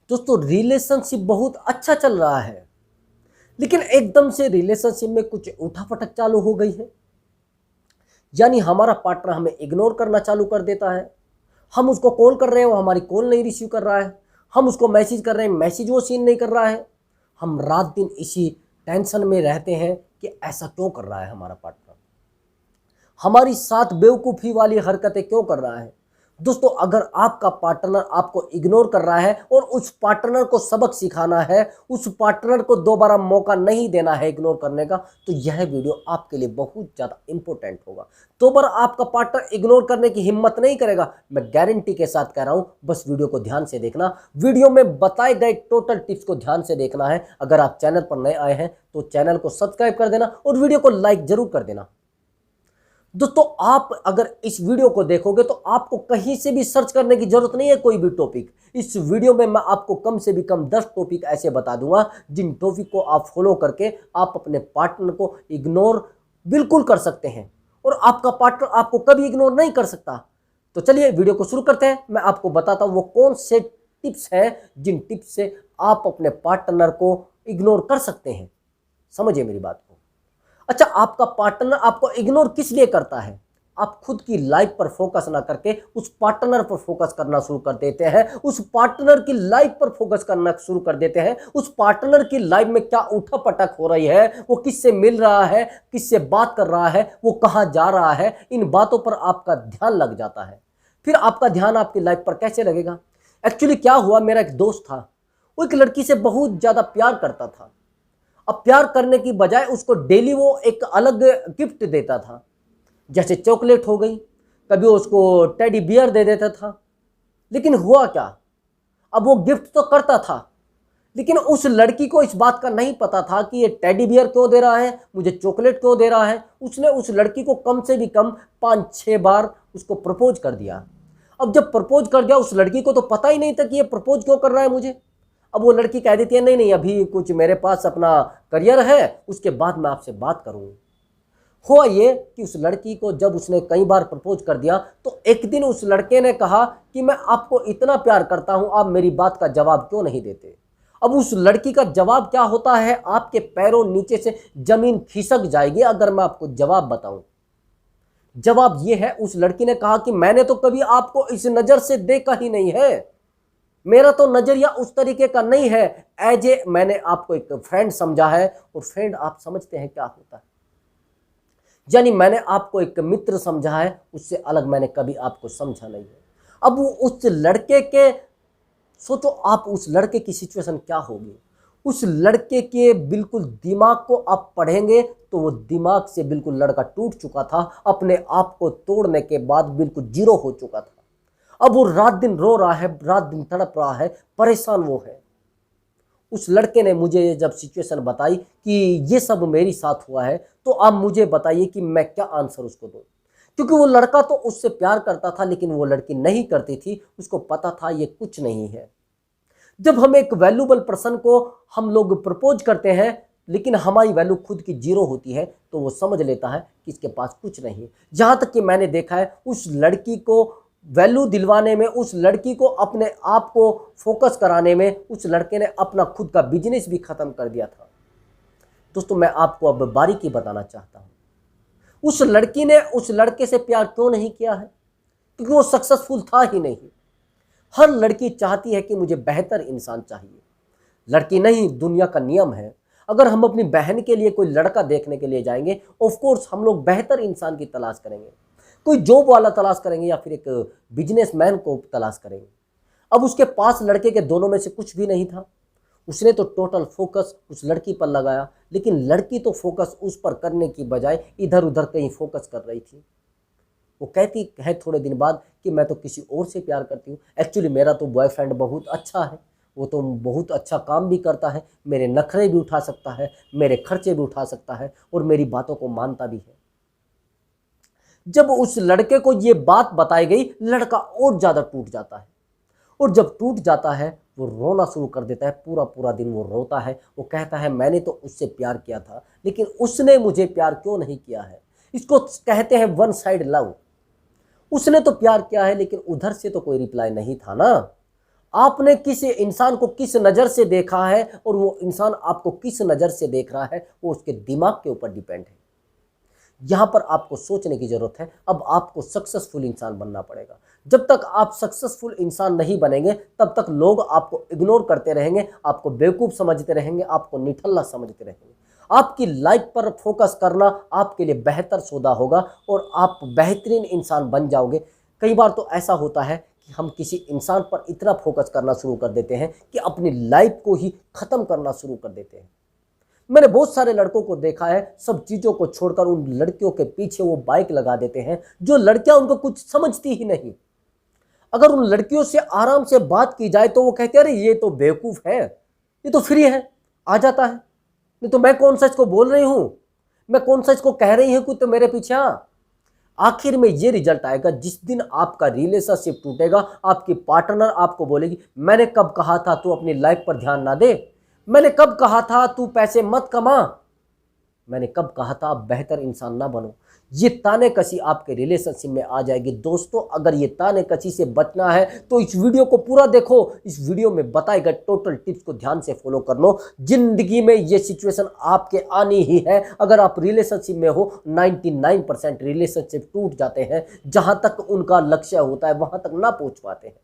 दोस्तों रिलेशनशिप बहुत अच्छा चल रहा है, लेकिन एकदम से रिलेशनशिप में कुछ उठापटक चालू हो गई है। यानी हमारा पार्टनर हमें इग्नोर करना चालू कर देता है। हम उसको कॉल कर रहे हैं, वो हमारी कॉल नहीं रिसीव कर रहा है। हम उसको मैसेज कर रहे हैं, मैसेज वो सीन नहीं कर रहा है। हम रात दिन इसी टेंशन में रहते हैं कि ऐसा क्यों कर रहा है हमारा पार्टनर, हमारी साथ बेवकूफ़ी वाली हरकतें क्यों कर रहा है। दोस्तों अगर आपका पार्टनर आपको इग्नोर कर रहा है और उस पार्टनर को सबक सिखाना है, उस पार्टनर को दोबारा मौका नहीं देना है इग्नोर करने का, तो यह वीडियो आपके लिए बहुत ज़्यादा इंपॉर्टेंट होगा। दोबारा आपका पार्टनर इग्नोर करने की हिम्मत नहीं करेगा, मैं गारंटी के साथ कह रहा हूँ। बस वीडियो को ध्यान से देखना, वीडियो में बताए गए टोटल टिप्स को ध्यान से देखना है। अगर आप चैनल पर नए आए हैं तो चैनल को सब्सक्राइब कर देना और वीडियो को लाइक जरूर कर देना। दोस्तों आप अगर इस वीडियो को देखोगे तो आपको कहीं से भी सर्च करने की जरूरत नहीं है कोई भी टॉपिक। इस वीडियो में मैं आपको कम से भी कम 10 टॉपिक ऐसे बता दूंगा जिन टॉपिक को आप फॉलो करके आप अपने पार्टनर को इग्नोर बिल्कुल कर सकते हैं और आपका पार्टनर आपको कभी इग्नोर नहीं कर सकता। तो चलिए वीडियो को शुरू करते हैं। मैं आपको बताता हूं वो कौन से टिप्स हैं जिन टिप्स से आप अपने पार्टनर को इग्नोर कर सकते हैं। समझिए मेरी बात को। अच्छा, आपका पार्टनर आपको इग्नोर किस लिए करता है? आप खुद की लाइफ पर फोकस ना करके उस पार्टनर पर फोकस करना शुरू कर देते हैं, उस पार्टनर की लाइफ पर फोकस करना शुरू कर देते हैं। उस पार्टनर की लाइफ में क्या उठापटक हो रही है, वो किससे मिल रहा है, किससे बात कर रहा है, वो कहाँ जा रहा है, इन बातों पर आपका ध्यान लग जाता है। फिर आपका ध्यान आपकी लाइफ पर कैसे लगेगा? एक्चुअली क्या हुआ, मेरा एक दोस्त था, वो एक लड़की से बहुत ज़्यादा प्यार करता था। अब प्यार करने की बजाय उसको डेली वो एक अलग गिफ्ट देता था, जैसे चॉकलेट हो गई, कभी उसको टेडी बियर दे देता था। लेकिन हुआ क्या, अब वो गिफ्ट तो करता था, लेकिन उस लड़की को इस बात का नहीं पता था कि ये टेडी बियर क्यों दे रहा है, मुझे चॉकलेट क्यों दे रहा है। उसने उस लड़की को कम से भी कम 5-6 बार उसको प्रपोज कर दिया। अब जब प्रपोज कर दिया, उस लड़की को तो पता ही नहीं था कि ये प्रपोज क्यों कर रहा है मुझे। अब वो लड़की कह देती है नहीं नहीं, अभी कुछ मेरे पास अपना करियर है, उसके बाद मैं आपसे बात करूँगी। हुआ ये कि उस लड़की को जब उसने कई बार प्रपोज कर दिया तो एक दिन उस लड़के ने कहा कि मैं आपको इतना प्यार करता हूं, आप मेरी बात का जवाब क्यों नहीं देते। अब उस लड़की का जवाब क्या होता है, आपके पैरों नीचे से जमीन खिसक जाएगी अगर मैं आपको जवाब बताऊं। जवाब ये है, उस लड़की ने कहा कि मैंने तो कभी आपको इस नज़र से देखा ही नहीं है, मेरा तो नजरिया उस तरीके का नहीं है। एज ए मैंने आपको एक फ्रेंड समझा है, और फ्रेंड आप समझते हैं क्या होता है, यानी मैंने आपको एक मित्र समझा है, उससे अलग मैंने कभी आपको समझा नहीं है। अब उस लड़के के सोचो, आप उस लड़के की सिचुएशन क्या होगी। उस लड़के के बिल्कुल दिमाग को आप पढ़ेंगे तो वो दिमाग से बिल्कुल लड़का टूट चुका था, अपने आप को तोड़ने के बाद बिल्कुल जीरो हो चुका था। अब वो रात दिन रो रहा है, रात दिन तड़प रहा है, परेशान वो है। उस लड़के ने मुझे जब सिचुएशन बताई कि ये सब मेरी साथ हुआ है, तो आप मुझे बताइए कि मैं क्या आंसर उसको दूं। क्योंकि वो लड़का तो उससे प्यार करता था, लेकिन वो लड़की नहीं करती थी, उसको पता था ये कुछ नहीं है। जब हम एक वैल्यूबल पर्सन को हम लोग प्रपोज करते हैं, लेकिन हमारी वैल्यू खुद की जीरो होती है, तो वो समझ लेता है कि इसके पास कुछ नहीं है। जहाँ तक कि मैंने देखा है, उस लड़की को वैल्यू दिलवाने में, उस लड़की को अपने आप को फोकस कराने में, उस लड़के ने अपना खुद का बिजनेस भी खत्म कर दिया था। दोस्तों मैं आपको अब बारीकी बताना चाहता हूँ, उस लड़की ने उस लड़के से प्यार क्यों नहीं किया है, क्योंकि वो सक्सेसफुल था ही नहीं। हर लड़की चाहती है कि मुझे बेहतर इंसान चाहिए, लड़की नहीं, दुनिया का नियम है। अगर हम अपनी बहन के लिए कोई लड़का देखने के लिए जाएंगे, ऑफ कोर्स हम लोग बेहतर इंसान की तलाश करेंगे, कोई जॉब वाला तलाश करेंगे या फिर एक बिजनेसमैन को तलाश करेंगे। अब उसके पास लड़के के दोनों में से कुछ भी नहीं था, उसने तो टोटल फोकस उस लड़की पर लगाया, लेकिन लड़की तो फोकस उस पर करने की बजाय इधर उधर कहीं फोकस कर रही थी। वो कहती है थोड़े दिन बाद कि मैं तो किसी और से प्यार करती हूँ, एक्चुअली मेरा तो बॉयफ्रेंड बहुत अच्छा है, वो तो बहुत अच्छा काम भी करता है, मेरे नखरे भी उठा सकता है, मेरे खर्चे भी उठा सकता है और मेरी बातों को मानता भी है। जब उस लड़के को ये बात बताई गई, लड़का और ज़्यादा टूट जाता है, और जब टूट जाता है वो रोना शुरू कर देता है। पूरा पूरा दिन वो रोता है, वो कहता है मैंने तो उससे प्यार किया था, लेकिन उसने मुझे प्यार क्यों नहीं किया है। इसको कहते हैं वन साइड लव। उसने तो प्यार किया है, लेकिन उधर से तो कोई रिप्लाई नहीं था ना। आपने किस इंसान को किस नज़र से देखा है और वो इंसान आपको किस नज़र से देख रहा है, वो उसके दिमाग के ऊपर डिपेंड है। यहाँ पर आपको सोचने की ज़रूरत है। अब आपको सक्सेसफुल इंसान बनना पड़ेगा। जब तक आप सक्सेसफुल इंसान नहीं बनेंगे तब तक लोग आपको इग्नोर करते रहेंगे, आपको बेवकूफ़ समझते रहेंगे, आपको निठल्ला समझते रहेंगे। आपकी लाइफ पर फोकस करना आपके लिए बेहतर सौदा होगा और आप बेहतरीन इंसान बन जाओगे। कई बार तो ऐसा होता है कि हम किसी इंसान पर इतना फोकस करना शुरू कर देते हैं कि अपनी लाइफ को ही ख़त्म करना शुरू कर देते हैं। मैंने बहुत सारे लड़कों को देखा है, सब चीज़ों को छोड़कर उन लड़कियों के पीछे वो बाइक लगा देते हैं जो लड़कियां उनको कुछ समझती ही नहीं। अगर उन लड़कियों से आराम से बात की जाए तो वो कहते हैं अरे ये तो बेवकूफ़ है, ये तो फ्री है, आ जाता है, नहीं तो मैं कौन सा इसको बोल रही हूँ, मैं कौन सा इसको कह रही हूँ कि तो मेरे पीछे आ। आखिर में ये रिजल्ट आएगा जिस दिन आपका रिलेशनशिप टूटेगा, आपकी पार्टनर आपको बोलेगी मैंने कब कहा था तू अपनी लाइफ पर ध्यान ना दे, मैंने कब कहा था तू पैसे मत कमा, मैंने कब कहा था आप बेहतर इंसान ना बनो। ये ताने कसी आपके रिलेशनशिप में आ जाएगी। दोस्तों, अगर ये ताने कसी से बचना है तो इस वीडियो को पूरा देखो। इस वीडियो में बताए गए टोटल टिप्स को ध्यान से फॉलो कर लो। जिंदगी में ये सिचुएशन आपके आनी ही है। अगर आप रिलेशनशिप में हो, 99% रिलेशनशिप टूट जाते हैं। जहां तक उनका लक्ष्य होता है वहां तक ना पहुंच पाते हैं।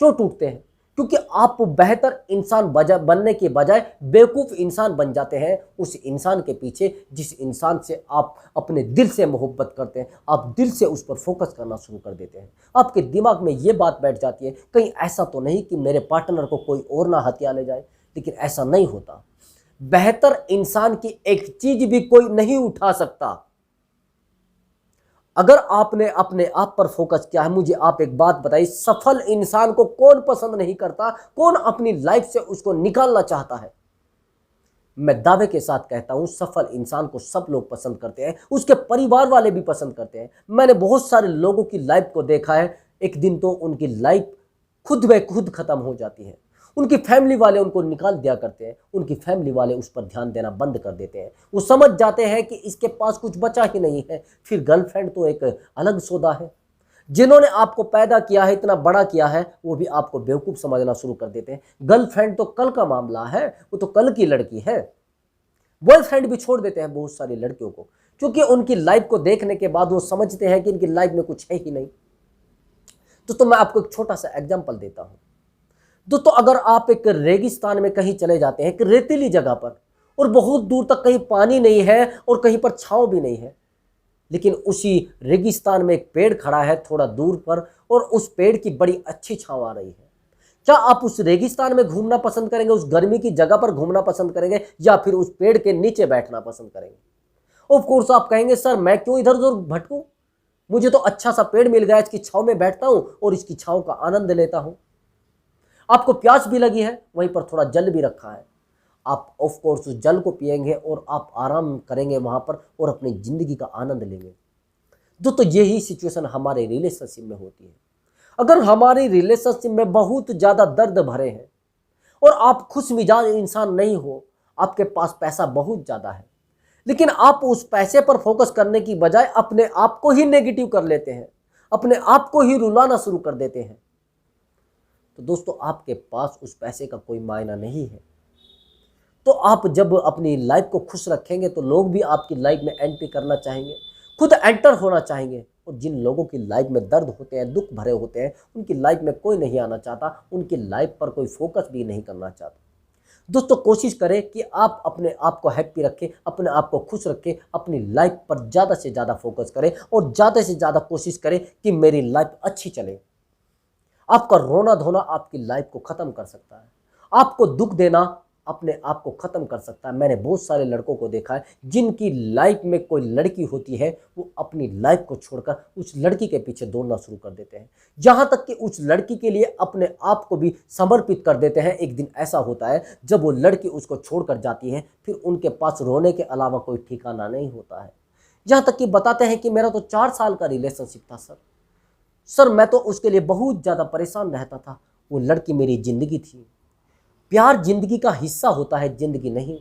क्यों टूटते हैं? क्योंकि आप बेहतर इंसान बनने के बजाय बेवकूफ़ इंसान बन जाते हैं। उस इंसान के पीछे जिस इंसान से आप अपने दिल से मोहब्बत करते हैं, आप दिल से उस पर फोकस करना शुरू कर देते हैं। आपके दिमाग में ये बात बैठ जाती है कहीं ऐसा तो नहीं कि मेरे पार्टनर को कोई और ना हत्या ले जाए। लेकिन ऐसा नहीं होता। बेहतर इंसान की एक चीज भी कोई नहीं उठा सकता। अगर आपने अपने आप पर फोकस किया है, मुझे आप एक बात बताइए, सफल इंसान को कौन पसंद नहीं करता? कौन अपनी लाइफ से उसको निकालना चाहता है? मैं दावे के साथ कहता हूं सफल इंसान को सब लोग पसंद करते हैं, उसके परिवार वाले भी पसंद करते हैं। मैंने बहुत सारे लोगों की लाइफ को देखा है, एक दिन तो उनकी लाइफ खुद ब खुद खत्म हो जाती है। उनकी फैमिली वाले उनको निकाल दिया करते हैं, उनकी फैमिली वाले उस पर ध्यान देना बंद कर देते हैं। वो समझ जाते हैं कि इसके पास कुछ बचा ही नहीं है। फिर गर्लफ्रेंड तो एक अलग सौदा है। जिन्होंने आपको पैदा किया है, इतना बड़ा किया है, वो भी आपको बेवकूफ़ समझना शुरू कर देते हैं। गर्लफ्रेंड तो कल का मामला है, वो तो कल की लड़की है। बॉयफ्रेंड भी छोड़ देते हैं बहुत सारी लड़कियों को, क्योंकि उनकी लाइफ को देखने के बाद वो समझते हैं कि इनकी लाइफ में कुछ है ही नहीं। तो मैं आपको एक छोटा सा एग्जाम्पल देता हूँ। दोस्तों, अगर आप एक रेगिस्तान में कहीं चले जाते हैं, एक रेतीली जगह पर, और बहुत दूर तक कहीं पानी नहीं है और कहीं पर छांव भी नहीं है, लेकिन उसी रेगिस्तान में एक पेड़ खड़ा है थोड़ा दूर पर, और उस पेड़ की बड़ी अच्छी छांव आ रही है, क्या आप उस रेगिस्तान में घूमना पसंद करेंगे, उस गर्मी की जगह पर घूमना पसंद करेंगे, या फिर उस पेड़ के नीचे बैठना पसंद करेंगे? ऑफ कोर्स आप कहेंगे सर मैं क्यों इधर उधर भटकूं, मुझे तो अच्छा सा पेड़ मिल गया, इसकी छांव में बैठता हूं और इसकी छांव का आनंद लेता हूं। आपको प्यास भी लगी है, वहीं पर थोड़ा जल भी रखा है, आप ऑफ कोर्स उस जल को पिएंगे और आप आराम करेंगे वहां पर और अपनी जिंदगी का आनंद लेंगे। दोस्तों, यही सिचुएशन हमारे रिलेशनशिप में होती है। अगर हमारी रिलेशनशिप में बहुत ज़्यादा दर्द भरे हैं और आप खुश मिजाज इंसान नहीं हो, आपके पास पैसा बहुत ज़्यादा है, लेकिन आप उस पैसे पर फोकस करने की बजाय अपने आप को ही नेगेटिव कर लेते हैं, अपने आप को ही रुलाना शुरू कर देते हैं, तो दोस्तों आपके पास उस पैसे का कोई मायना नहीं है। तो आप जब अपनी लाइफ को खुश रखेंगे तो लोग भी आपकी लाइफ में एंट्री करना चाहेंगे, खुद एंटर होना चाहेंगे। और जिन लोगों की लाइफ में दर्द होते हैं, दुख भरे होते हैं, उनकी लाइफ में कोई नहीं आना चाहता, उनकी लाइफ पर कोई फोकस भी नहीं करना चाहता। दोस्तों, कोशिश करें कि आप अपने आप को हैप्पी रखें, अपने आप को खुश रखें, अपनी लाइफ पर ज़्यादा से ज़्यादा फोकस करें और ज़्यादा से ज़्यादा कोशिश करें कि मेरी लाइफ अच्छी चले। आपका रोना धोना आपकी लाइफ को ख़त्म कर सकता है, आपको दुख देना अपने आप को ख़त्म कर सकता है। मैंने बहुत सारे लड़कों को देखा है जिनकी लाइफ में कोई लड़की होती है, वो अपनी लाइफ को छोड़कर उस लड़की के पीछे दौड़ना शुरू कर देते हैं, यहाँ तक कि उस लड़की के लिए अपने आप को भी समर्पित कर देते हैं। एक दिन ऐसा होता है जब वो लड़की उसको छोड़कर जाती है, फिर उनके पास रोने के अलावा कोई ठिकाना नहीं होता है। यहाँ तक कि बताते हैं कि मेरा तो 4 साल का रिलेशनशिप था सर, मैं तो उसके लिए बहुत ज़्यादा परेशान रहता था। वो लड़की मेरी ज़िंदगी थी। प्यार ज़िंदगी का हिस्सा होता है, ज़िंदगी नहीं।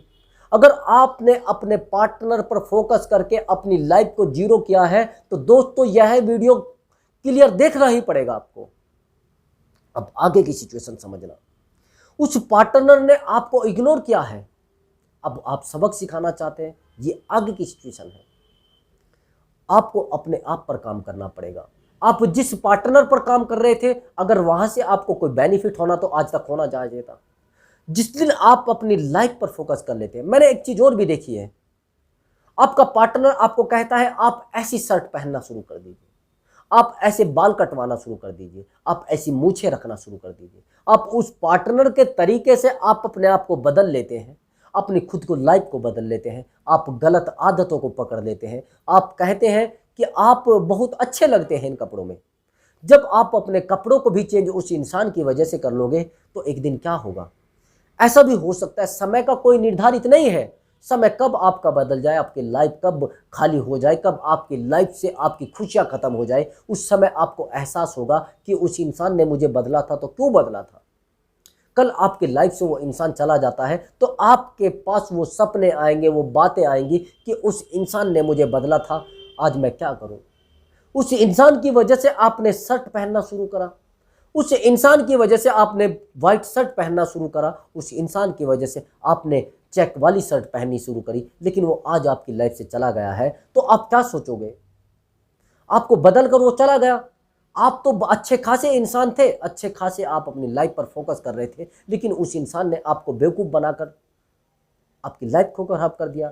अगर आपने अपने पार्टनर पर फोकस करके अपनी लाइफ को जीरो किया है तो दोस्तों यह वीडियो क्लियर देखना ही पड़ेगा आपको। अब आगे की सिचुएशन समझना, उस पार्टनर ने आपको इग्नोर किया है, अब आप सबक सिखाना चाहते हैं, ये आगे की सिचुएशन है। आपको अपने आप पर काम करना पड़ेगा। आप जिस पार्टनर पर काम कर रहे थे, अगर वहां से आपको कोई बेनिफिट होना तो आज तक होना चाहिए था। जिस दिन आप अपनी लाइफ पर फोकस कर लेते हैं, मैंने एक चीज और भी देखी है, आपका पार्टनर आपको कहता है आप ऐसी शर्ट पहनना शुरू कर दीजिए, आप ऐसे बाल कटवाना शुरू कर दीजिए, आप ऐसी मूछें रखना शुरू कर दीजिए। आप उस पार्टनर के तरीके से आप अपने आप को बदल लेते हैं, अपनी खुद को लाइफ को बदल लेते हैं, आप गलत आदतों को पकड़ लेते हैं। आप कहते हैं कि आप बहुत अच्छे लगते हैं इन कपड़ों में। जब आप अपने कपड़ों को भी चेंज उस इंसान की वजह से कर लोगे तो एक दिन क्या होगा, ऐसा भी हो सकता है, समय का कोई निर्धारित नहीं है, समय कब आपका बदल जाए, आपकी लाइफ कब खाली हो जाए, कब आपकी लाइफ से आपकी खुशियां खत्म हो जाए, उस समय आपको एहसास होगा कि उस इंसान ने मुझे बदला था तो क्यों बदला था। कल आपकी लाइफ से वो इंसान चला जाता है तो आपके पास वो सपने आएंगे, वो बातें आएंगी कि उस इंसान ने मुझे बदला था, आज मैं क्या करूं। उस इंसान की वजह से आपने शर्ट पहनना शुरू करा, उस इंसान की वजह से आपने व्हाइट शर्ट पहनना शुरू करा, उस इंसान की वजह से आपने चेक वाली शर्ट पहननी शुरू करी, लेकिन वो आज आपकी लाइफ से चला गया है तो आप क्या सोचोगे। आपको बदल कर वो चला गया, आप तो अच्छे खासे इंसान थे, अच्छे खासे आप अपनी लाइफ पर फोकस कर रहे थे, लेकिन उस इंसान ने आपको बेवकूफ़ बनाकर आपकी लाइफ को खराब कर दिया।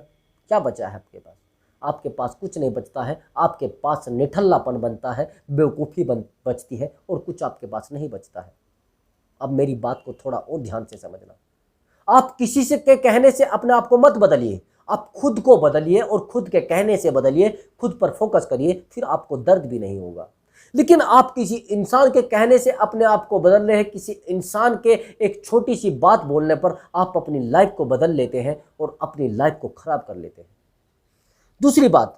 क्या बचा है आपके पास? आपके पास कुछ नहीं बचता है, आपके पास निठल्लापन बनता है, बेवकूफ़ी बचती है और कुछ आपके पास नहीं बचता है। अब मेरी बात को थोड़ा और ध्यान से समझना, आप किसी से के कहने से अपने आप को मत बदलिए, आप खुद को बदलिए और खुद के कहने से बदलिए, खुद पर फोकस करिए, फिर आपको दर्द भी नहीं होगा। लेकिन आप किसी इंसान के कहने से अपने आप को बदल रहे हैं, किसी इंसान के एक छोटी सी बात बोलने पर आप अपनी लाइफ को बदल लेते हैं और अपनी लाइफ को खराब कर लेते हैं। दूसरी बात,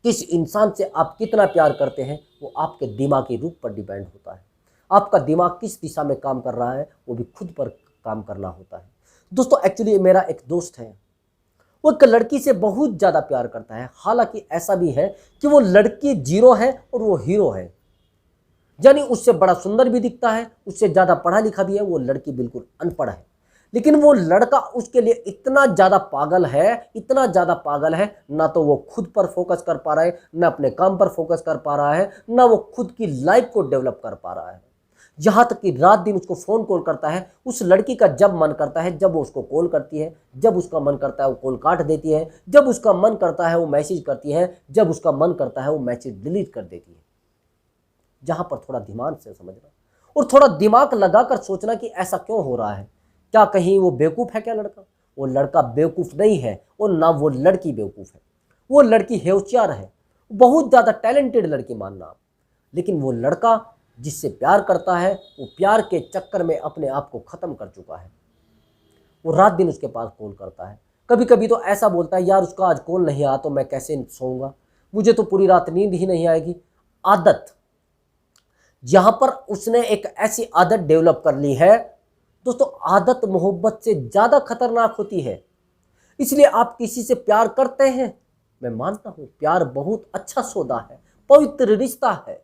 किस इंसान से आप कितना प्यार करते हैं वो आपके दिमागी रूप पर डिपेंड होता है। आपका दिमाग किस दिशा में काम कर रहा है वो भी खुद पर काम करना होता है। दोस्तों, एक्चुअली मेरा एक दोस्त है, वो एक लड़की से बहुत ज़्यादा प्यार करता है। हालांकि ऐसा भी है कि वो लड़की जीरो है और वो हीरो है, यानी उससे बड़ा सुंदर भी दिखता है, उससे ज़्यादा पढ़ा लिखा भी है, वो लड़की बिल्कुल अनपढ़ है। लेकिन वो लड़का उसके लिए इतना ज़्यादा पागल है, इतना ज़्यादा पागल है, ना तो वो खुद पर फोकस कर पा रहा है, ना अपने काम पर फोकस कर पा रहा है, ना वो खुद की लाइफ को डेवलप कर पा रहा है। यहाँ तक कि रात दिन उसको फ़ोन कॉल करता है, उस लड़की का जब मन करता है जब वो उसको कॉल करती है, जब उसका मन करता है वो कॉल काट देती है, जब उसका मन करता है वो मैसेज करती है, जब उसका मन करता है वो मैसेज डिलीट कर देती है। जहाँ पर थोड़ा दिमाग से समझना और थोड़ा दिमाग लगाकर सोचना कि ऐसा क्यों हो रहा है। क्या कहीं वो बेवकूफ़ है क्या लड़का? वो लड़का बेवकूफ़ नहीं है और ना वो लड़की बेवकूफ़ है, वो लड़की होशियार है, बहुत ज़्यादा टैलेंटेड लड़की मानना आप। लेकिन वो लड़का जिससे प्यार करता है वो प्यार के चक्कर में अपने आप को ख़त्म कर चुका है। वो रात दिन उसके पास कॉल करता है, कभी कभी तो ऐसा बोलता है यार उसका आज कॉल नहीं आया तो मैं कैसे सोऊंगा, मुझे तो पूरी रात नींद ही नहीं आएगी। आदत, यहाँ पर उसने एक ऐसी आदत डेवलप कर ली है। दोस्तों, आदत मोहब्बत से ज़्यादा खतरनाक होती है। इसलिए आप किसी से प्यार करते हैं, मैं मानता हूँ प्यार बहुत अच्छा सौदा है, पवित्र रिश्ता है,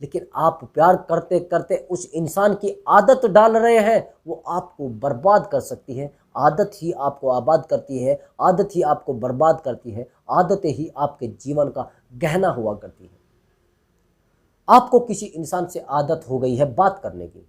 लेकिन आप प्यार करते करते उस इंसान की आदत डाल रहे हैं, वो आपको बर्बाद कर सकती है। आदत ही आपको आबाद करती है, आदत ही आपको बर्बाद करती है, आदतें ही आपके जीवन का गहना हुआ करती है। आपको किसी इंसान से आदत हो गई है बात करने की,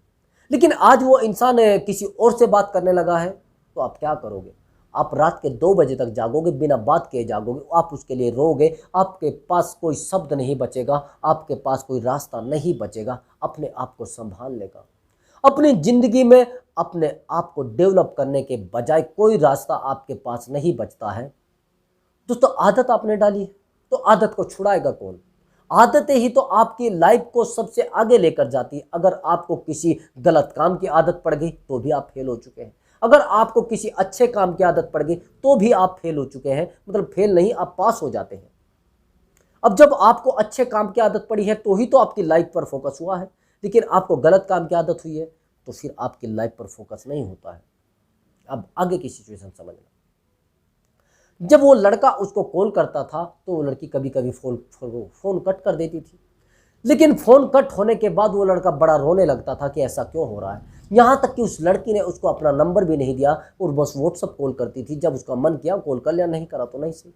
लेकिन आज वो इंसान किसी और से बात करने लगा है, तो आप क्या करोगे? आप रात के 2 बजे तक जागोगे, बिना बात किए जागोगे, आप उसके लिए रोओगे, आपके पास कोई शब्द नहीं बचेगा, आपके पास कोई रास्ता नहीं बचेगा अपने आप को संभालने का। अपनी ज़िंदगी में अपने आप को डेवलप करने के बजाय कोई रास्ता आपके पास नहीं बचता है। दोस्तों, आदत आपने डाली है तो आदत को छुड़ाएगा कौन? आदतें ही तो आपकी लाइफ को सबसे आगे लेकर जाती है। अगर आपको किसी गलत काम की आदत पड़ गई तो भी आप फेल हो चुके हैं, अगर आपको किसी अच्छे काम की आदत पड़ गई तो भी आप फेल हो चुके हैं, मतलब फेल नहीं, आप पास हो जाते हैं। अब जब आपको अच्छे काम की आदत पड़ी है तो ही तो आपकी लाइफ पर फोकस हुआ है, लेकिन आपको गलत काम की आदत हुई है तो फिर आपकी लाइफ पर फोकस नहीं होता है। अब आगे की सिचुएशन समझना, जब वो लड़का उसको कॉल करता था तो वो लड़की कभी कभी फ़ोन कट कर देती थी, लेकिन फ़ोन कट होने के बाद वो लड़का बड़ा रोने लगता था कि ऐसा क्यों हो रहा है। यहाँ तक कि उस लड़की ने उसको अपना नंबर भी नहीं दिया और बस व्हाट्सअप कॉल करती थी, जब उसका मन किया कॉल कर लिया, नहीं करा तो नहीं सही।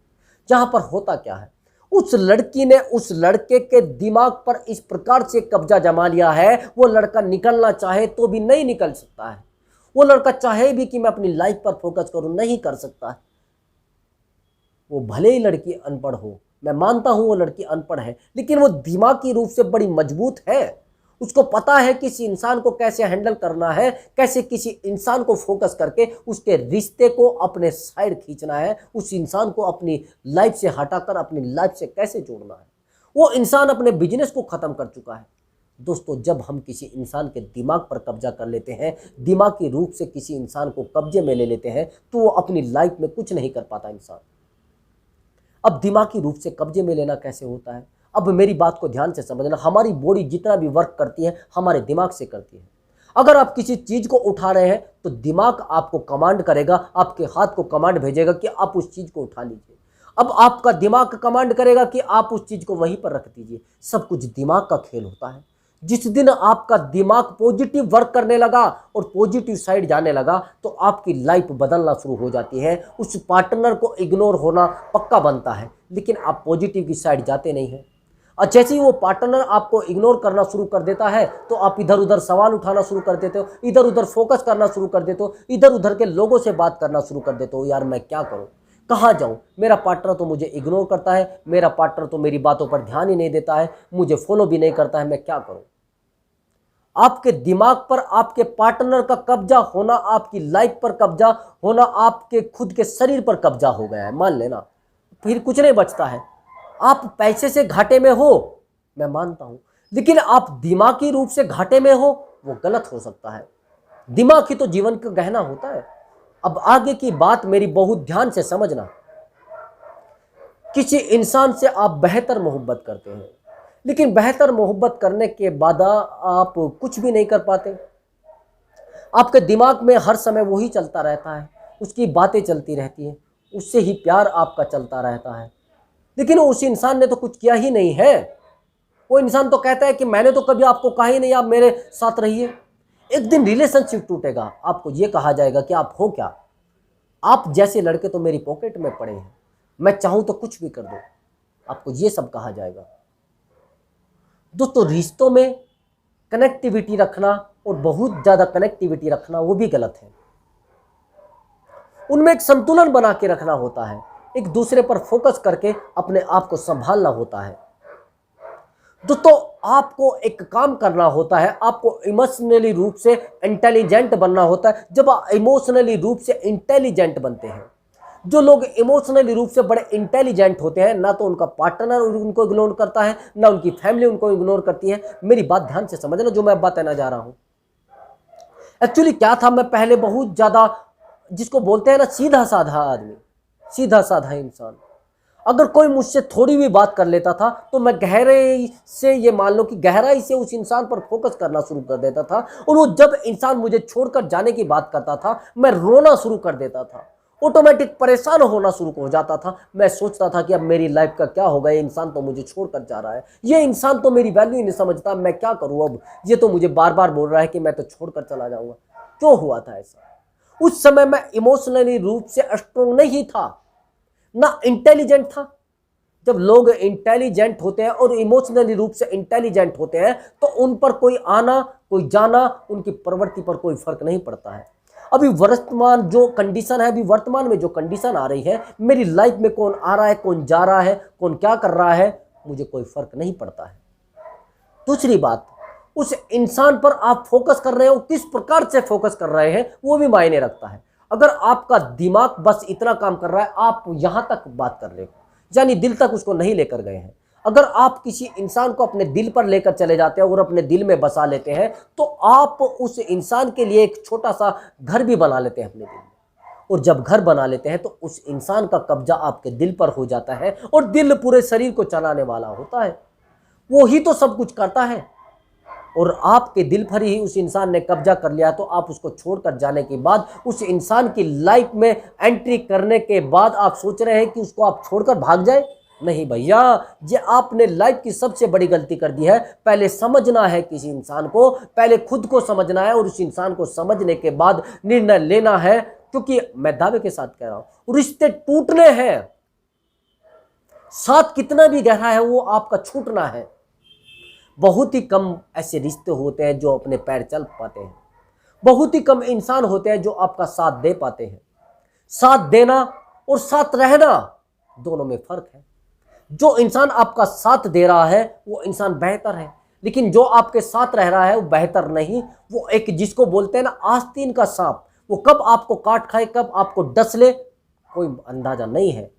यहाँ पर होता क्या है, उस लड़की ने उस लड़के के दिमाग पर इस प्रकार से कब्जा जमा लिया है, वो लड़का निकलना चाहे तो भी नहीं निकल सकता है। वो लड़का चाहे भी कि मैं अपनी लाइफ पर फोकस करूं, नहीं कर सकता है। वो भले ही लड़की अनपढ़ हो, मैं मानता हूं वो लड़की अनपढ़ है, लेकिन वो दिमागी रूप से बड़ी मजबूत है। उसको पता है किसी इंसान को कैसे हैंडल करना है, कैसे किसी इंसान को फोकस करके उसके रिश्ते को अपने साइड खींचना है, उस इंसान को अपनी लाइफ से हटाकर अपनी लाइफ से कैसे जोड़ना है। वो इंसान अपने बिजनेस को ख़त्म कर चुका है। दोस्तों, जब हम किसी इंसान के दिमाग पर कब्जा कर लेते हैं, दिमागी रूप से किसी इंसान को कब्जे में ले लेते हैं, तो वो अपनी लाइफ में कुछ नहीं कर पाता इंसान। अब दिमागी रूप से कब्जे में लेना कैसे होता है, अब मेरी बात को ध्यान से समझना। हमारी बॉडी जितना भी वर्क करती है हमारे दिमाग से करती है। अगर आप किसी चीज़ को उठा रहे हैं तो दिमाग आपको कमांड करेगा, आपके हाथ को कमांड भेजेगा कि आप उस चीज़ को उठा लीजिए। अब आपका दिमाग कमांड करेगा कि आप उस चीज़ को वहीं पर रख दीजिए। सब कुछ दिमाग का खेल होता है। जिस दिन आपका दिमाग पॉजिटिव वर्क करने लगा और पॉजिटिव साइड जाने लगा, तो आपकी लाइफ बदलना शुरू हो जाती है। उस पार्टनर को इग्नोर होना पक्का बनता है, लेकिन आप पॉजिटिव की साइड जाते नहीं हैं। और जैसे ही वो पार्टनर आपको इग्नोर करना शुरू कर देता है, तो आप इधर उधर सवाल उठाना शुरू कर देते हो, इधर उधर फोकस करना शुरू कर देते हो, इधर उधर के लोगों से बात करना शुरू कर देते हो। यार मैं क्या करूं, कहाँ जाऊं, मेरा पार्टनर तो मुझे इग्नोर करता है, मेरा पार्टनर तो मेरी बातों पर ध्यान ही नहीं देता है, मुझे फॉलो भी नहीं करता है, मैं क्या करूं। आपके दिमाग पर आपके पार्टनर का कब्जा होना, आपकी लाइफ पर कब्जा होना, आपके खुद के शरीर पर कब्जा हो गया है, मान लेना, फिर कुछ नहीं बचता है। आप पैसे से घाटे में हो, मैं मानता हूं, लेकिन आप दिमागी रूप से घाटे में हो, वो गलत हो सकता है। दिमाग ही तो जीवन का गहना होता है। अब आगे की बात मेरी बहुत ध्यान से समझना। किसी इंसान से आप बेहतर मोहब्बत करते हैं, लेकिन बेहतर मोहब्बत करने के बाद आप कुछ भी नहीं कर पाते। आपके दिमाग में हर समय वही चलता रहता है, उसकी बातें चलती रहती हैं, उससे ही प्यार आपका चलता रहता है, लेकिन उस इंसान ने तो कुछ किया ही नहीं है। वो इंसान तो कहता है कि मैंने तो कभी आपको कहा ही नहीं आप मेरे साथ रहिए। एक दिन रिलेशनशिप टूटेगा, आपको ये कहा जाएगा कि आप हो क्या, आप जैसे लड़के तो मेरी पॉकेट में पड़े हैं, मैं चाहूं तो कुछ भी कर दूं, आपको ये सब कहा जाएगा। दोस्तों, रिश्तों में कनेक्टिविटी रखना और बहुत ज़्यादा कनेक्टिविटी रखना वो भी गलत है। उनमें एक संतुलन बना के रखना होता है, एक दूसरे पर फोकस करके अपने आप को संभालना होता है। दोस्तों, आपको एक काम करना होता है, आपको इमोशनली रूप से इंटेलिजेंट बनना होता है। जब आप इमोशनली रूप से इंटेलिजेंट बनते हैं, जो लोग इमोशनली रूप से बड़े इंटेलिजेंट होते हैं, ना तो उनका पार्टनर उनको इग्नोर करता है, ना उनकी फैमिली उनको इग्नोर करती है। मेरी बात ध्यान से समझना, जो मैं बताना जा रहा हूं। एक्चुअली क्या था, मैं पहले बहुत ज़्यादा, जिसको बोलते हैं ना सीधा साधा आदमी, सीधा साधा इंसान, अगर कोई मुझसे थोड़ी भी बात कर लेता था तो मैं गहराई से, ये मान लो कि गहराई से उस इंसान पर फोकस करना शुरू कर देता था। और वो जब इंसान मुझे छोड़कर जाने की बात करता था, मैं रोना शुरू कर देता था, ऑटोमेटिक परेशान होना शुरू हो जाता था। मैं सोचता था कि अब मेरी लाइफ का क्या होगा, ये इंसान तो मुझे छोड़कर जा रहा है, ये इंसान तो मेरी वैल्यू ही नहीं समझता, मैं क्या करूँ अब, ये तो मुझे बार बार बोल रहा है कि मैं तो छोड़कर चला जाऊँगा। क्यों हुआ था ऐसा? उस समय मैं इमोशनली रूप से स्ट्रोंग नहीं था, ना इंटेलिजेंट था। जब लोग इंटेलिजेंट होते हैं और इमोशनली रूप से इंटेलिजेंट होते हैं, तो उन पर कोई आना कोई जाना, उनकी प्रवृत्ति पर कोई फर्क नहीं पड़ता है। अभी वर्तमान जो कंडीशन है, अभी वर्तमान में जो कंडीशन आ रही है, मेरी लाइफ में कौन आ रहा है, कौन जा रहा है, कौन क्या कर रहा है, मुझे कोई फर्क नहीं पड़ता है। दूसरी बात, उस इंसान पर आप फोकस कर रहे हो, किस प्रकार से फोकस कर रहे हैं, वो भी मायने रखता है। अगर आपका दिमाग बस इतना काम कर रहा है, आप यहां तक बात कर रहे हो, यानी दिल तक उसको नहीं लेकर गए हैं। अगर आप किसी इंसान को अपने दिल पर लेकर चले जाते हैं और अपने दिल में बसा लेते हैं, तो आप उस इंसान के लिए एक छोटा सा घर भी बना लेते हैं अपने दिल में। और जब घर बना लेते हैं तो उस इंसान का कब्जा आपके दिल पर हो जाता है, और दिल पूरे शरीर को चलाने वाला होता है, वो ही तो सब कुछ करता है। और आपके दिल पर ही उस इंसान ने कब्जा कर लिया, तो आप उसको छोड़कर जाने के बाद, उस इंसान की लाइफ में एंट्री करने के बाद आप सोच रहे हैं कि उसको आप छोड़कर भाग जाए। नहीं भैया, ये आपने लाइफ की सबसे बड़ी गलती कर दी है। पहले समझना है किसी इंसान को, पहले खुद को समझना है और उस इंसान को समझने के बाद निर्णय लेना है। क्योंकि मैं दावे के साथ कह रहा हूं, रिश्ते टूटने हैं, साथ कितना भी गहरा है वो आपका छूटना है। बहुत ही कम ऐसे रिश्ते होते हैं जो अपने पैर चल पाते हैं, बहुत ही कम इंसान होते हैं जो आपका साथ दे पाते हैं। साथ देना और साथ रहना दोनों में फर्क है। जो इंसान आपका साथ दे रहा है वो इंसान बेहतर है, लेकिन जो आपके साथ रह रहा है वो बेहतर नहीं। वो एक जिसको बोलते हैं ना आस्तीन का सांप, वो कब आपको काट खाए कब आपको डस ले कोई अंदाजा नहीं है।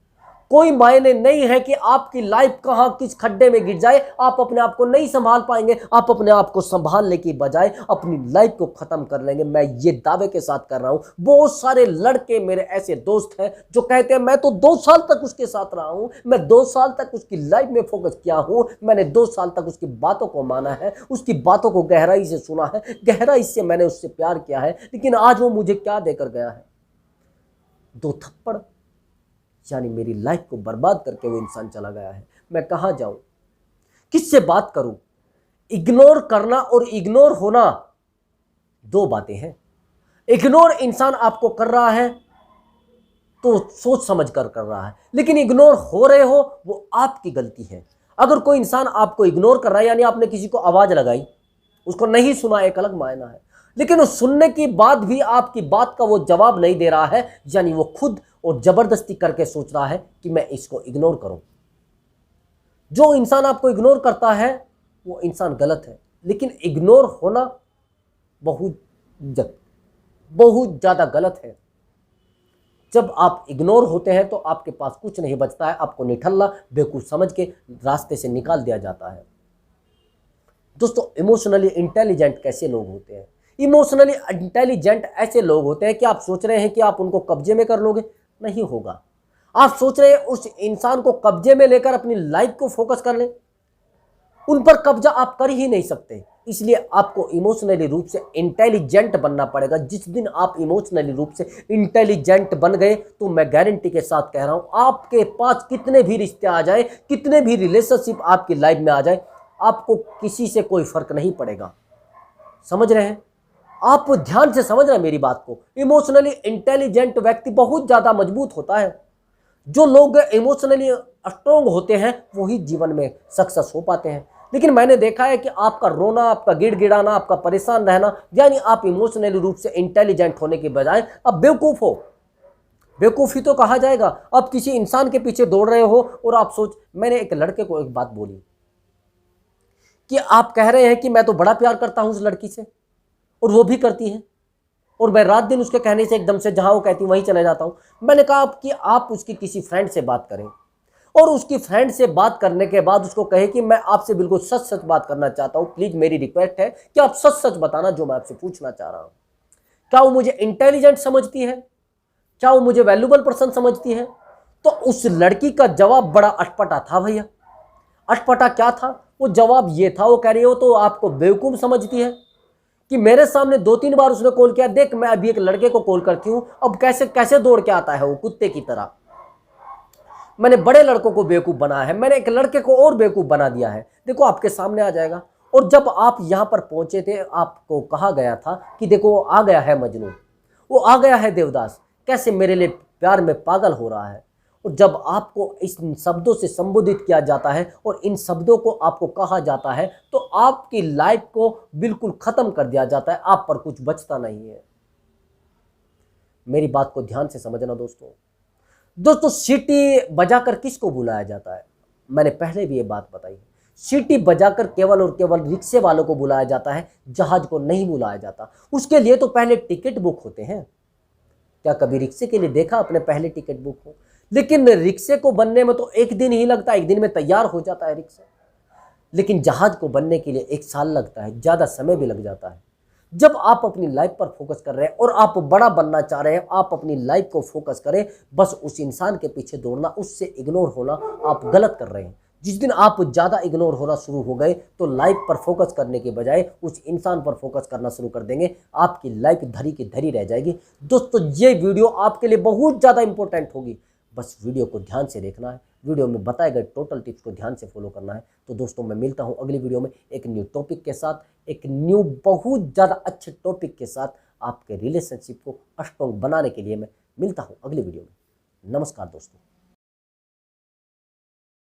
कोई मायने नहीं है कि आपकी लाइफ कहां किस खड्डे में गिर जाए, आप अपने आप को नहीं संभाल पाएंगे। आप अपने आप को संभालने की बजाय अपनी लाइफ को खत्म कर लेंगे। मैं ये दावे के साथ कर रहा हूं। बहुत सारे लड़के मेरे ऐसे दोस्त हैं जो कहते हैं मैं तो 2 साल तक उसके साथ रहा हूं, मैं 2 साल तक उसकी लाइफ में फोकस किया हूं, मैंने 2 साल तक उसकी बातों को माना है, उसकी बातों को गहराई से सुना है, गहराई से मैंने उससे प्यार किया है, लेकिन आज वो मुझे क्या देकर गया है? 2 थप्पड़। यानी मेरी लाइफ को बर्बाद करके वो इंसान चला गया है। मैं कहां जाऊं, किससे बात करूं? इग्नोर करना और इग्नोर होना 2 बातें हैं। इग्नोर इंसान आपको कर रहा है तो सोच समझ कर रहा है, लेकिन इग्नोर हो रहे हो वो आपकी गलती है। अगर कोई इंसान आपको इग्नोर कर रहा है, यानी आपने किसी को आवाज लगाई, उसको नहीं सुना, एक अलग मायना है, लेकिन उस सुनने के बाद भी आपकी बात का वो जवाब नहीं दे रहा है, यानी वो खुद और जबरदस्ती करके सोच रहा है कि मैं इसको इग्नोर करूं। जो इंसान आपको इग्नोर करता है वो इंसान गलत है, लेकिन इग्नोर होना बहुत ज्यादा गलत है। जब आप इग्नोर होते हैं तो आपके पास कुछ नहीं बचता है, आपको निठल्ला बेवकूफ समझ के रास्ते से निकाल दिया जाता है। दोस्तों, इमोशनली इंटेलिजेंट कैसे लोग होते हैं? इमोशनली इंटेलिजेंट ऐसे लोग होते हैं कि आप सोच रहे हैं कि आप उनको कब्जे में कर लोगे, नहीं होगा। आप सोच रहे हैं उस इंसान को कब्जे में लेकर अपनी लाइफ को फोकस कर लें, उन पर कब्जा आप कर ही नहीं सकते। इसलिए आपको इमोशनली रूप से इंटेलिजेंट बनना पड़ेगा। जिस दिन आप इमोशनली रूप से इंटेलिजेंट बन गए तो मैं गारंटी के साथ कह रहा हूं, आपके पास कितने भी रिश्ते आ जाए, कितने भी रिलेशनशिप आपकी लाइफ में आ जाए, आपको किसी से कोई फर्क नहीं पड़ेगा। समझ रहे हैं? आप ध्यान से समझ रहे हैं मेरी बात को। इमोशनली इंटेलिजेंट व्यक्ति बहुत ज्यादा मजबूत होता है। जो लोग इमोशनली स्ट्रोंग होते हैं वही जीवन में सक्सेस हो पाते हैं। लेकिन मैंने देखा है कि आपका रोना, आपका गिड़गिड़ाना, आपका परेशान रहना, यानी आप इमोशनली रूप से इंटेलिजेंट होने के बजाय अब बेवकूफ हो। बेवकूफ़ी तो कहा जाएगा। आप किसी इंसान के पीछे दौड़ रहे हो और आप मैंने एक लड़के को एक बात बोली कि आप कह रहे हैं कि मैं तो बड़ा प्यार करता हूं उस लड़की से, और वो भी करती है, और मैं रात दिन उसके कहने से एकदम से जहां वो कहती वहीं चले जाता हूं। मैंने कहा कि आप उसकी किसी फ्रेंड से बात करें, और उसकी फ्रेंड से बात करने के बाद उसको कहे कि मैं आपसे बिल्कुल सच सच बात करना चाहता हूं, प्लीज मेरी रिक्वेस्ट है कि आप सच सच बताना जो मैं आपसे पूछना चाह रहा हूं। क्या वो मुझे इंटेलिजेंट समझती है? क्या वो मुझे वैल्यूबल पर्सन समझती है? तो उस लड़की का जवाब बड़ा अटपटा था भैया। अटपटा क्या था? वो जवाब ये था, वो कह रही हो तो आपको बेवकूफ समझती है कि मेरे सामने 2-3 बार उसने कॉल किया, देख मैं अभी एक लड़के को कॉल करती हूं, अब कैसे कैसे दौड़ के आता है वो कुत्ते की तरह। मैंने बड़े लड़कों को बेवकूफ बनाया है, मैंने एक लड़के को और बेवकूफ बना दिया है। देखो आपके सामने आ जाएगा। और जब आप यहां पर पहुंचे थे, आपको कहा गया था कि देखो आ गया है मजनू, वो आ गया है देवदास, कैसे मेरे लिए प्यार में पागल हो रहा है। और जब आपको इन शब्दों से संबोधित किया जाता है और इन शब्दों को आपको कहा जाता है तो आपकी लाइफ को बिल्कुल खत्म कर दिया जाता है, आप पर कुछ बचता नहीं है। मेरी बात को ध्यान से समझना दोस्तों। दोस्तों, सीटी बजाकर किसको बुलाया जाता है? मैंने पहले भी ये बात बताई है। सीटी बजाकर केवल और केवल रिक्शे वालों को बुलाया जाता है, जहाज को नहीं बुलाया जाता। उसके लिए तो पहले टिकट बुक होते हैं। क्या कभी रिक्शे के लिए देखा अपने पहले टिकट बुक हो? लेकिन रिक्शे को बनने में तो 1 दिन ही लगता है, 1 दिन में तैयार हो जाता है रिक्शा। लेकिन जहाज को बनने के लिए 1 साल लगता है, ज्यादा समय भी लग जाता है। जब आप अपनी लाइफ पर फोकस कर रहे हैं और आप बड़ा बनना चाह रहे हैं, आप अपनी लाइफ को फोकस करें, बस उस इंसान के पीछे दौड़ना, उससे इग्नोर होना आप गलत कर रहे हैं। जिस दिन आप ज़्यादा इग्नोर होना शुरू हो गए तो लाइफ पर फोकस करने के बजाय उस इंसान पर फोकस करना शुरू कर देंगे, आपकी लाइफ धरी की धरी रह जाएगी। दोस्तों, ये वीडियो आपके लिए बहुत ज़्यादा इंपॉर्टेंट होगी, बस वीडियो को ध्यान से देखना है। वीडियो में बताए गए टोटल टिप्स को ध्यान से फॉलो करना है। तो दोस्तों मैं मिलता हूँ अगली वीडियो में एक न्यू टॉपिक के साथ, एक न्यू बहुत ज़्यादा अच्छे टॉपिक के साथ। आपके रिलेशनशिप को स्ट्रॉन्ग बनाने के लिए मैं मिलता हूँ अगली वीडियो में। नमस्कार दोस्तों।